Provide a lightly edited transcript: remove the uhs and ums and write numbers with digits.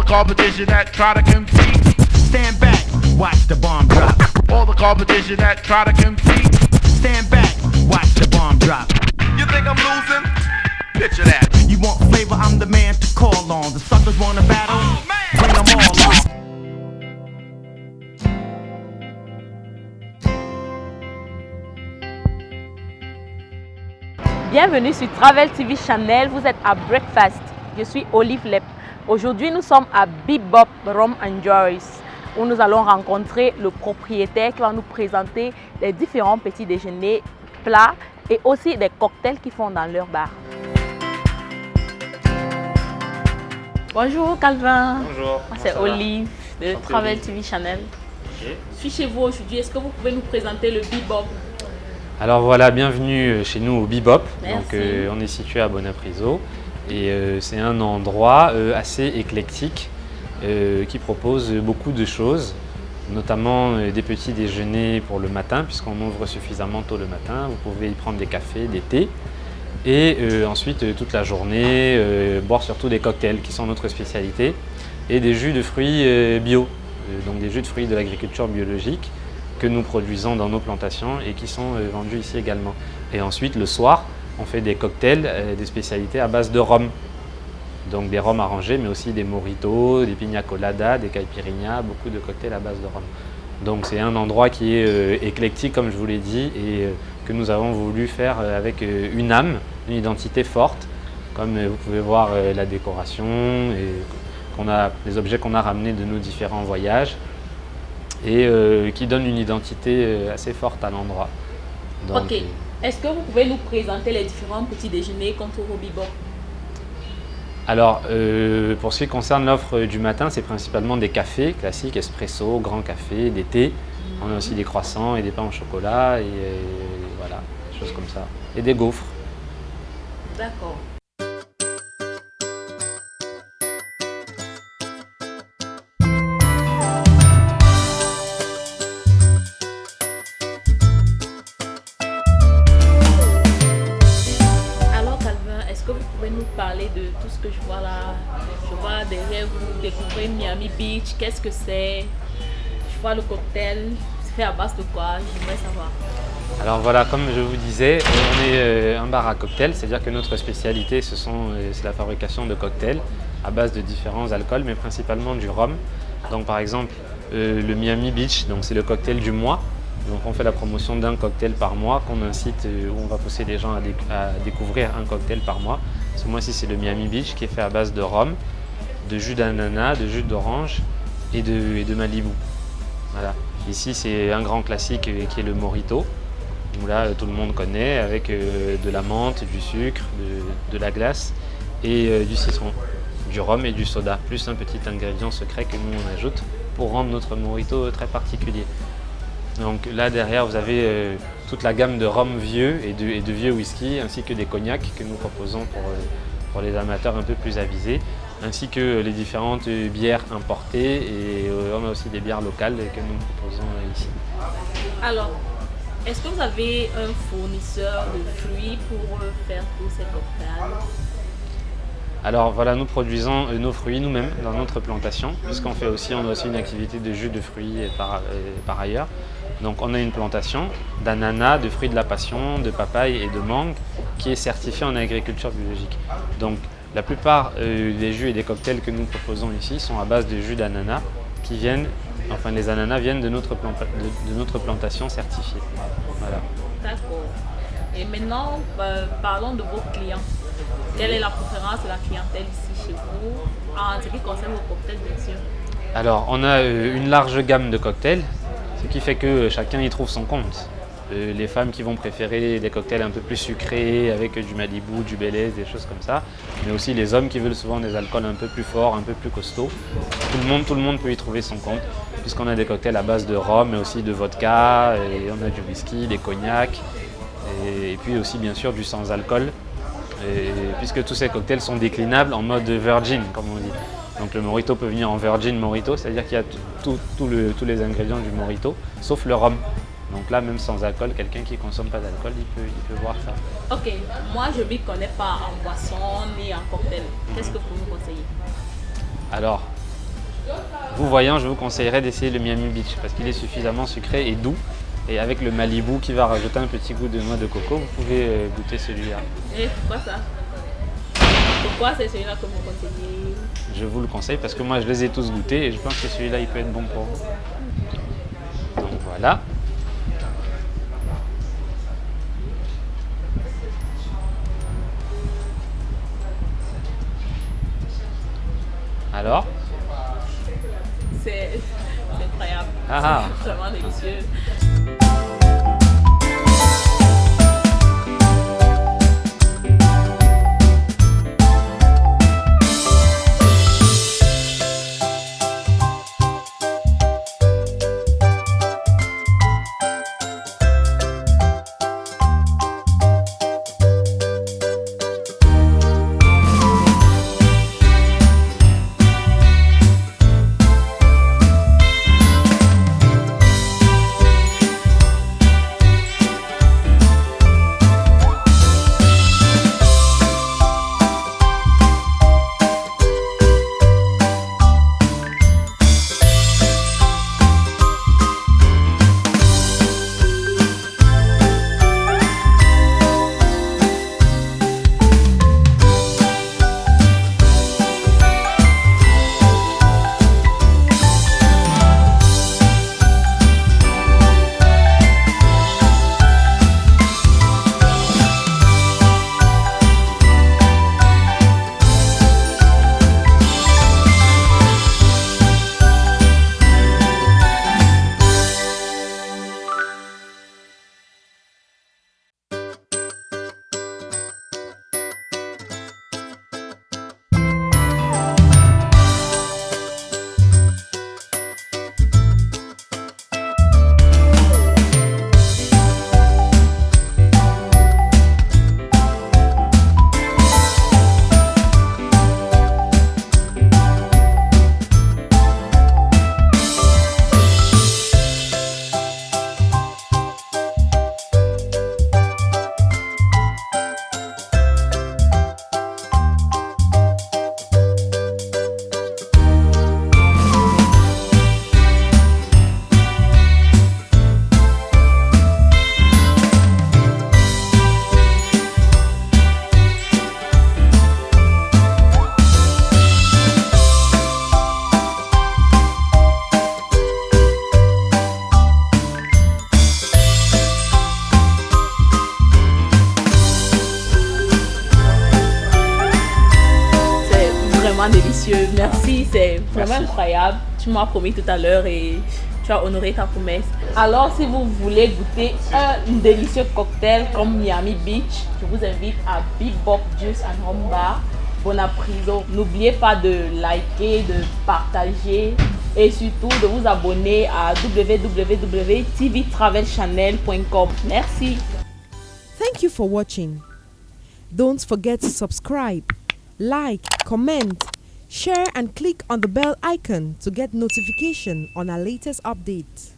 competition that try to compete, stand back, watch the bomb drop. all the competition that try to compete. Stand back, watch the bomb drop. You think I'm losing? Picture that. You want flavor, I'm the man to call on. The suckers wanna battle, Oh, man. bring them all on. Bienvenue sur Travel TV Channel, vous êtes à Breakfast. Je suis Olive Lep. Aujourd'hui, nous sommes à Bebop Rum and Joyce, où nous allons rencontrer le propriétaire qui va nous présenter les différents petits déjeuners, plats et aussi des cocktails qu'ils font dans leur bar. Bonjour Calvin. Bonjour. Moi, c'est Olive de Santé, Travel Olive. TV Channel. Ok. Je suis chez vous aujourd'hui. Est-ce que vous pouvez nous présenter le Bebop? Alors voilà, bienvenue chez nous au Bebop. Merci. Donc, on est situé à Bonapriso et c'est un endroit assez éclectique qui propose beaucoup de choses, notamment des petits déjeuners pour le matin puisqu'on ouvre suffisamment tôt le matin. Vous pouvez y prendre des cafés, des thés et ensuite toute la journée boire surtout des cocktails qui sont notre spécialité et des jus de fruits bio, donc des jus de fruits de l'agriculture biologique que nous produisons dans nos plantations et qui sont vendus ici également. Et ensuite, le soir, on fait des cocktails, des spécialités à base de rhum. Donc des rhums arrangés, mais aussi des mojitos, des piña coladas, des caipirinhas, beaucoup de cocktails à base de rhum. Donc c'est un endroit qui est éclectique, comme je vous l'ai dit, et que nous avons voulu faire avec une âme, une identité forte. Comme vous pouvez voir la décoration, et les objets qu'on a ramenés de nos différents voyages, et qui donne une identité assez forte à l'endroit. Donc, Ok. Est-ce que vous pouvez nous présenter les différents petits déjeuners qu'on trouve au Bebop? Alors, pour ce qui concerne l'offre du matin, c'est principalement des cafés classiques, espresso, grand café, des thés. On a aussi des croissants et des pains au chocolat, et voilà, des choses comme ça. Et des gaufres. D'accord. Alors Calvin, est-ce que vous pouvez nous parler de tout ce que je vois là? Je vois derrière vous découvrir Miami Beach, qu'est-ce que c'est? Je vois le cocktail, c'est fait à base de quoi? J'aimerais savoir. Alors voilà, comme je vous disais, on est un bar à cocktails, c'est-à-dire que notre spécialité, c'est la fabrication de cocktails à base de différents alcools, mais principalement du rhum. Donc par exemple, le Miami Beach, donc c'est le cocktail du mois. Donc on fait la promotion d'un cocktail par mois qu'on incite, où on va pousser les gens à découvrir un cocktail par mois. Ce mois-ci, c'est le Miami Beach qui est fait à base de rhum, de jus d'ananas, de jus d'orange et de Malibu. Voilà. Ici, c'est un grand classique qui est le mojito. Donc là, tout le monde connaît, avec de la menthe, du sucre, de la glace et du citron, du rhum et du soda, plus un petit ingrédient secret que nous on ajoute pour rendre notre mojito très particulier. Donc là derrière, vous avez toute la gamme de rhum vieux et de vieux whisky, ainsi que des cognacs que nous proposons pour les amateurs un peu plus avisés, ainsi que les différentes bières importées et on a aussi des bières locales que nous proposons ici. Alors, est-ce que vous avez un fournisseur de fruits pour faire tous ces cocktails? Alors voilà, nous produisons nos fruits nous-mêmes dans notre plantation, puisqu'on a aussi une activité de jus de fruits par ailleurs. Donc on a une plantation d'ananas, de fruits de la passion, de papaye et de mangue qui est certifiée en agriculture biologique. Donc la plupart des jus et des cocktails que nous proposons ici sont à base de jus d'ananas les ananas viennent de notre plantation certifiée. Voilà. D'accord. Et maintenant, parlons de vos clients. Quelle est la préférence de la clientèle ici chez vous en ce qui concerne vos cocktails, bien sûr? Alors, on a une large gamme de cocktails, ce qui fait que chacun y trouve son compte. Les femmes qui vont préférer des cocktails un peu plus sucrés, avec du Malibu, du Baileys, des choses comme ça, mais aussi les hommes qui veulent souvent des alcools un peu plus forts, un peu plus costauds. Tout le monde peut y trouver son compte, puisqu'on a des cocktails à base de rhum, mais aussi de vodka, et on a du whisky, des cognacs, et puis aussi bien sûr du sans-alcool, puisque tous ces cocktails sont déclinables en mode virgin, comme on dit. Donc le mojito peut venir en virgin mojito, c'est-à-dire qu'il y a tous les ingrédients du mojito, sauf le rhum. Donc là, même sans alcool, quelqu'un qui ne consomme pas d'alcool, il peut boire ça. Ok, moi je ne m'y connais pas en boisson ni en cocktail. Qu'est-ce que vous me conseillez? Alors, vous voyant, je vous conseillerais d'essayer le Miami Beach parce qu'il est suffisamment sucré et doux. Et avec le Malibu qui va rajouter un petit goût de noix de coco, vous pouvez goûter celui-là. Et pourquoi ça? Pourquoi c'est celui-là que vous conseillez? Je vous le conseille parce que moi je les ai tous goûtés et je pense que celui-là il peut être bon pour vous. Donc voilà. Alors? C'est incroyable. Ah. C'est vraiment délicieux. Délicieux, merci, c'est vraiment incroyable. Tu m'as promis tout à l'heure et tu as honoré ta promesse. Alors, si vous voulez goûter un délicieux cocktail comme Miami Beach, je vous invite à Bebop Juice and Rum Bar, Bonapriso. N'oubliez pas de liker, de partager et surtout de vous abonner à www.tvtravelchannel.com. Merci. Thank you for watching. Don't forget to subscribe, like, comment, share and click on the bell icon to get notification on our latest updates.